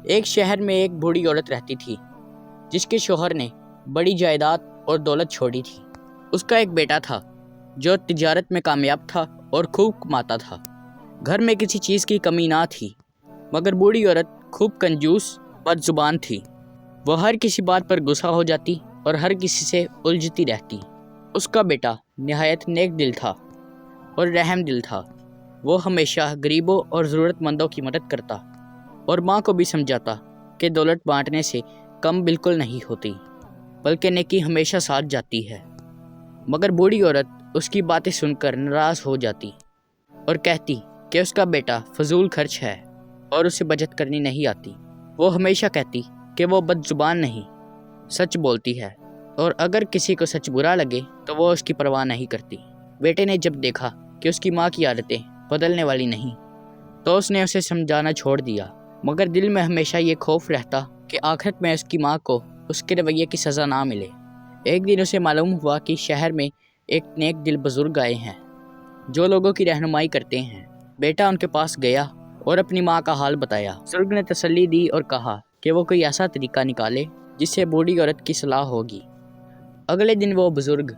ایک شہر میں ایک بوڑھی عورت رہتی تھی جس کے شوہر نے بڑی جائیداد اور دولت چھوڑی تھی۔ اس کا ایک بیٹا تھا جو تجارت میں کامیاب تھا اور خوب کماتا تھا۔ گھر میں کسی چیز کی کمی نہ تھی، مگر بوڑھی عورت خوب کنجوس بد زبان تھی۔ وہ ہر کسی بات پر غصہ ہو جاتی اور ہر کسی سے الجھتی رہتی۔ اس کا بیٹا نہایت نیک دل تھا اور رحم دل تھا۔ وہ ہمیشہ غریبوں اور ضرورت مندوں کی مدد کرتا اور ماں کو بھی سمجھاتا کہ دولت بانٹنے سے کم بالکل نہیں ہوتی، بلکہ نیکی ہمیشہ ساتھ جاتی ہے۔ مگر بوڑھی عورت اس کی باتیں سن کر ناراض ہو جاتی اور کہتی کہ اس کا بیٹا فضول خرچ ہے اور اسے بچت کرنی نہیں آتی۔ وہ ہمیشہ کہتی کہ وہ بد زبان نہیں، سچ بولتی ہے، اور اگر کسی کو سچ برا لگے تو وہ اس کی پرواہ نہیں کرتی۔ بیٹے نے جب دیکھا کہ اس کی ماں کی عادتیں بدلنے والی نہیں تو اس نے اسے سمجھانا چھوڑ دیا، مگر دل میں ہمیشہ یہ خوف رہتا کہ آخرت میں اس کی ماں کو اس کے رویے کی سزا نہ ملے۔ ایک دن اسے معلوم ہوا کہ شہر میں ایک نیک دل بزرگ آئے ہیں جو لوگوں کی رہنمائی کرتے ہیں۔ بیٹا ان کے پاس گیا اور اپنی ماں کا حال بتایا۔ بزرگ نے تسلی دی اور کہا کہ وہ کوئی ایسا طریقہ نکالے جس سے بوڑھی عورت کی صلاح ہوگی۔ اگلے دن وہ بزرگ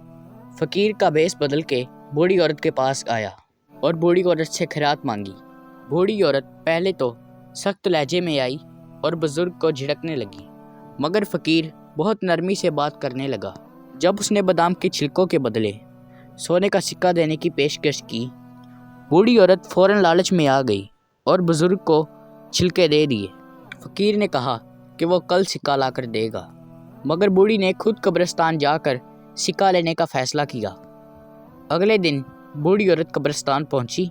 فقیر کا بھیس بدل کے بوڑھی عورت کے پاس آیا اور بوڑھی عورت سے خیرات مانگی۔ بوڑھی عورت پہلے تو سخت لہجے میں آئی اور بزرگ کو جھڑکنے لگی، مگر فقیر بہت نرمی سے بات کرنے لگا۔ جب اس نے بادام کے چھلکوں کے بدلے سونے کا سکہ دینے کی پیشکش کی، بوڑھی عورت فوراً لالچ میں آ گئی اور بزرگ کو چھلکے دے دیے۔ فقیر نے کہا کہ وہ کل سکہ لا کر دے گا، مگر بوڑھی نے خود قبرستان جا کر سکہ لینے کا فیصلہ کیا۔ اگلے دن بوڑھی عورت قبرستان پہنچی،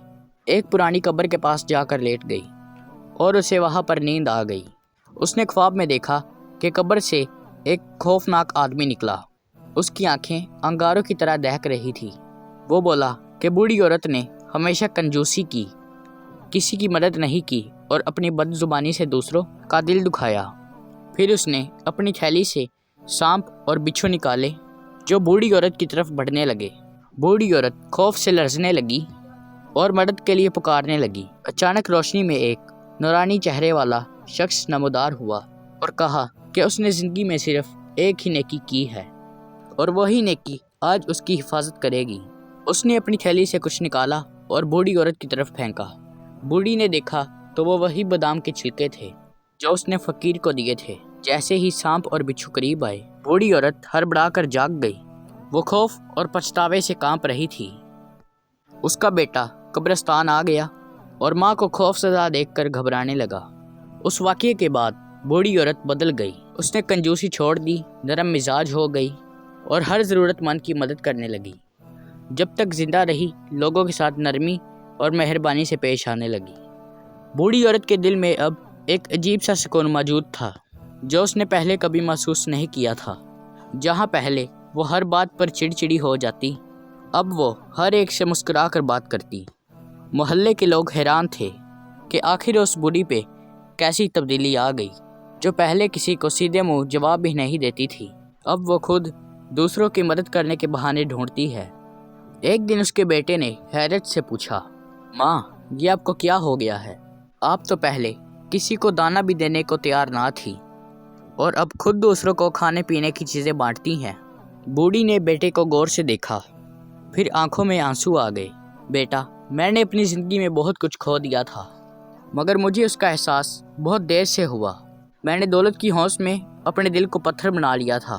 ایک پرانی قبر کے پاس جا کر لیٹ گئی اور اسے وہاں پر نیند آ گئی۔ اس نے خواب میں دیکھا کہ قبر سے ایک خوفناک آدمی نکلا۔ اس کی آنکھیں انگاروں کی طرح دہک رہی تھی۔ وہ بولا کہ بوڑھی عورت نے ہمیشہ کنجوسی کی، کسی کی مدد نہیں کی اور اپنی بد زبانی سے دوسروں کا دل دکھایا۔ پھر اس نے اپنی تھیلی سے سانپ اور بچھو نکالے جو بوڑھی عورت کی طرف بڑھنے لگے۔ بوڑھی عورت خوف سے لرزنے لگی اور مدد کے لیے پکارنے لگی۔ اچانک روشنی میں ایک نورانی چہرے والا شخص نمودار ہوا اور کہا کہ اس نے زندگی میں صرف ایک ہی نیکی کی ہے اور وہی نیکی آج اس کی حفاظت کرے گی۔ اس نے اپنی تھیلی سے کچھ نکالا اور بوڑھی عورت کی طرف پھینکا۔ بوڑھی نے دیکھا تو وہ وہی بادام کے چھلکے تھے جو اس نے فقیر کو دیے تھے۔ جیسے ہی سانپ اور بچھو قریب آئے، بوڑھی عورت ہڑبڑا کر جاگ گئی۔ وہ خوف اور پچھتاوے سے کانپ رہی تھی۔ اس کا بیٹا قبرستان آ گیا اور ماں کو خوف زدہ دیکھ کر گھبرانے لگا۔ اس واقعے کے بعد بوڑھی عورت بدل گئی۔ اس نے کنجوسی چھوڑ دی، نرم مزاج ہو گئی اور ہر ضرورت مند کی مدد کرنے لگی۔ جب تک زندہ رہی، لوگوں کے ساتھ نرمی اور مہربانی سے پیش آنے لگی۔ بوڑھی عورت کے دل میں اب ایک عجیب سا سکون موجود تھا جو اس نے پہلے کبھی محسوس نہیں کیا تھا۔ جہاں پہلے وہ ہر بات پر چڑچڑی ہو جاتی، اب وہ ہر ایک سے مسکرا کر بات کرتی۔ محلے کے لوگ حیران تھے کہ آخر اس بوڑھی پہ کیسی تبدیلی آ گئی جو پہلے کسی کو سیدھے منہ جواب بھی نہیں دیتی تھی، اب وہ خود دوسروں کی مدد کرنے کے بہانے ڈھونڈتی ہے۔ ایک دن اس کے بیٹے نے حیرت سے پوچھا، ماں، یہ آپ کو کیا ہو گیا ہے؟ آپ تو پہلے کسی کو دانا بھی دینے کو تیار نہ تھی اور اب خود دوسروں کو کھانے پینے کی چیزیں بانٹتی ہیں۔ بوڑھی نے بیٹے کو غور سے دیکھا، پھر آنکھوں میں آنسو آ گئے۔ بیٹا، میں نے اپنی زندگی میں بہت کچھ کھو دیا تھا، مگر مجھے اس کا احساس بہت دیر سے ہوا۔ میں نے دولت کی ہوس میں اپنے دل کو پتھر بنا لیا تھا،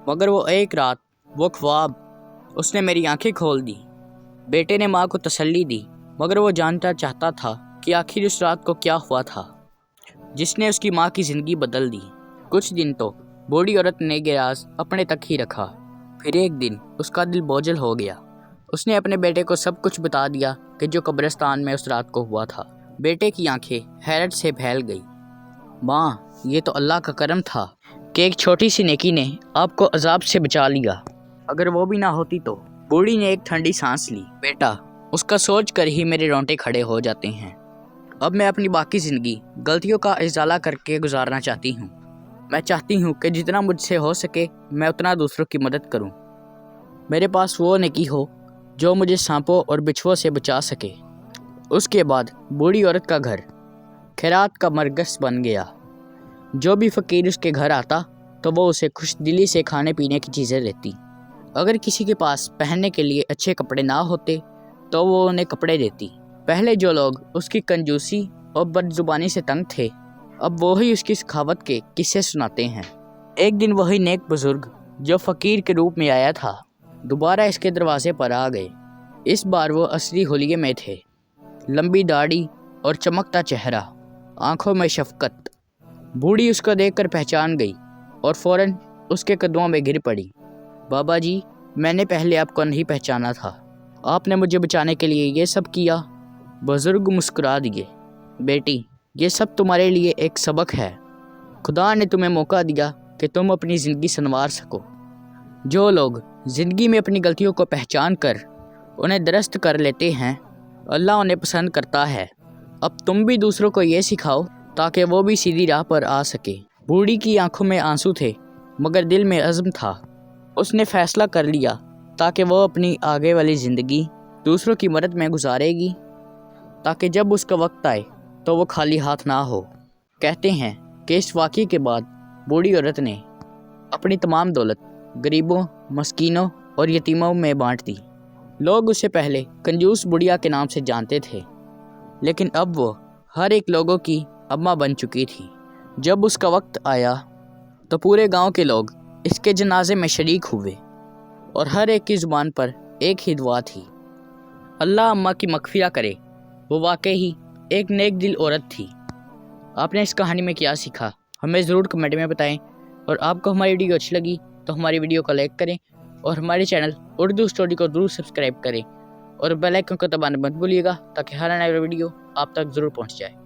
مگر وہ ایک رات، وہ خواب، اس نے میری آنکھیں کھول دی۔ بیٹے نے ماں کو تسلی دی، مگر وہ جاننا چاہتا تھا کہ آخر اس رات کو کیا ہوا تھا جس نے اس کی ماں کی زندگی بدل دی۔ کچھ دن تو بوڑھی عورت نے یہ راز اپنے تک ہی رکھا، پھر ایک دن اس کا دل بوجھل ہو گیا۔ اس نے اپنے بیٹے کو سب کچھ بتا دیا کہ جو قبرستان میں اس رات کو ہوا تھا۔ بیٹے کی آنکھیں حیرت سے پھیل گئی۔ ماں، یہ تو اللہ کا کرم تھا کہ ایک چھوٹی سی نیکی نے آپ کو عذاب سے بچا لیا، اگر وہ بھی نہ ہوتی تو۔ بوڑھی نے ایک ٹھنڈی سانس لی۔ بیٹا، اس کا سوچ کر ہی میرے رونگٹے کھڑے ہو جاتے ہیں۔ اب میں اپنی باقی زندگی غلطیوں کا ازالہ کر کے گزارنا چاہتی ہوں۔ میں چاہتی ہوں کہ جتنا مجھ سے ہو سکے میں اتنا دوسروں کی مدد کروں۔ میرے پاس وہ نیکی ہو جو مجھے سانپوں اور بچھوؤں سے بچا سکے۔ اس کے بعد بوڑھی عورت کا گھر خیرات کا مرکز بن گیا۔ جو بھی فقیر اس کے گھر آتا تو وہ اسے خوش دلی سے کھانے پینے کی چیزیں دیتی۔ اگر کسی کے پاس پہننے کے لیے اچھے کپڑے نہ ہوتے تو وہ انہیں کپڑے دیتی۔ پہلے جو لوگ اس کی کنجوسی اور بد زبانی سے تنگ تھے، اب وہی اس کی سخاوت کے قصے سناتے ہیں۔ ایک دن وہی نیک بزرگ جو فقیر کے روپ میں آیا تھا دوبارہ اس کے دروازے پر آ گئے۔ اس بار وہ اصلی حلیے میں تھے، لمبی داڑھی اور چمکتا چہرہ، آنکھوں میں شفقت۔ بوڑھی اس کو دیکھ کر پہچان گئی اور فوراً اس کے قدموں میں گر پڑی۔ بابا جی، میں نے پہلے آپ کو نہیں پہچانا تھا، آپ نے مجھے بچانے کے لیے یہ سب کیا۔ بزرگ مسکرا دیے، بیٹی یہ سب تمہارے لیے ایک سبق ہے۔ خدا نے تمہیں موقع دیا کہ تم اپنی زندگی سنوار سکو۔ جو لوگ زندگی میں اپنی غلطیوں کو پہچان کر انہیں درست کر لیتے ہیں، اللہ انہیں پسند کرتا ہے۔ اب تم بھی دوسروں کو یہ سکھاؤ تاکہ وہ بھی سیدھی راہ پر آ سکے۔ بوڑھی کی آنکھوں میں آنسو تھے مگر دل میں عزم تھا۔ اس نے فیصلہ کر لیا تاکہ وہ اپنی آگے والی زندگی دوسروں کی مدد میں گزارے گی، تاکہ جب اس کا وقت آئے تو وہ خالی ہاتھ نہ ہو۔ کہتے ہیں کہ اس واقعے کے بعد بوڑھی عورت نے اپنی تمام دولت غریبوں، مسکینوں اور یتیموں میں بانٹ دی۔ لوگ اسے پہلے کنجوس بڑھیا کے نام سے جانتے تھے، لیکن اب وہ ہر ایک لوگوں کی اماں بن چکی تھی۔ جب اس کا وقت آیا تو پورے گاؤں کے لوگ اس کے جنازے میں شریک ہوئے اور ہر ایک کی زبان پر ایک ہی دعا تھی، اللہ اماں کی مغفرت کرے، وہ واقعی ایک نیک دل عورت تھی۔ آپ نے اس کہانی میں کیا سیکھا ہمیں ضرور کمنٹ میں بتائیں، اور آپ کو ہماری ویڈیو اچھی لگی تو ہماری ویڈیو کو لائک کریں اور ہمارے چینل اردو اسٹوری کو ضرور سبسکرائب کریں اور بیل آئکن کو دبانا مت بھولیے گا تاکہ ہر نیا ویڈیو آپ تک ضرور پہنچ جائے۔